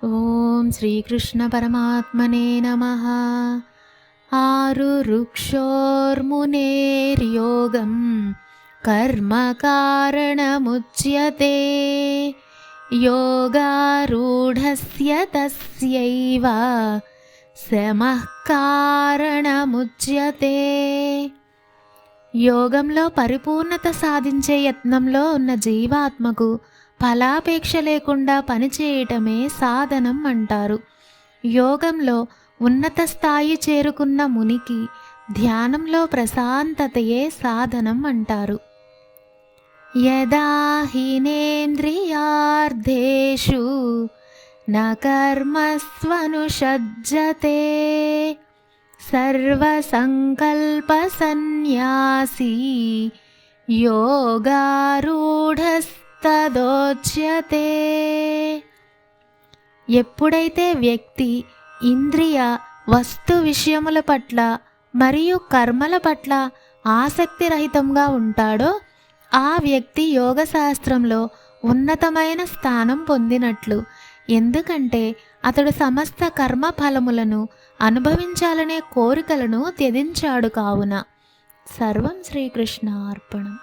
ఓం శ్రీకృష్ణ పరమాత్మనే నమః. ఆరురుక్షోర్మునేర్యోగం కర్మ కారణముచ్యతే, యోగారూఢస్య తస్యైవ శమః కారణముచ్యతే. యోగంలో పరిపూర్ణత సాధించే యత్నంలో ఉన్న జీవాత్మకు ఫలాపేక్ష లేకుండా పనిచేయటమే సాధనం అంటారు. యోగంలో ఉన్నత స్థాయి చేరుకున్న మునికి ధ్యానంలో ప్రశాంతతయే సాధనం అంటారు. యదా హినేంద్రియార్థేషు న కర్మస్వనుషజ్జతే, సర్వసంకల్ప సన్యాసీ యోగారూఢస్తదోచ్యతే. ఎప్పుడైతే వ్యక్తి ఇంద్రియ వస్తు విషయముల పట్ల మరియు కర్మల పట్ల ఆసక్తిరహితంగా ఉంటాడో ఆ వ్యక్తి యోగశాస్త్రంలో ఉన్నతమైన స్థానం పొందినట్లు. ఎందుకంటే అతడు సమస్త కర్మ ఫలములను అనుభవించాలనే కోరికలను త్యజించాడు కావున. సర్వం శ్రీకృష్ణ అర్పణం.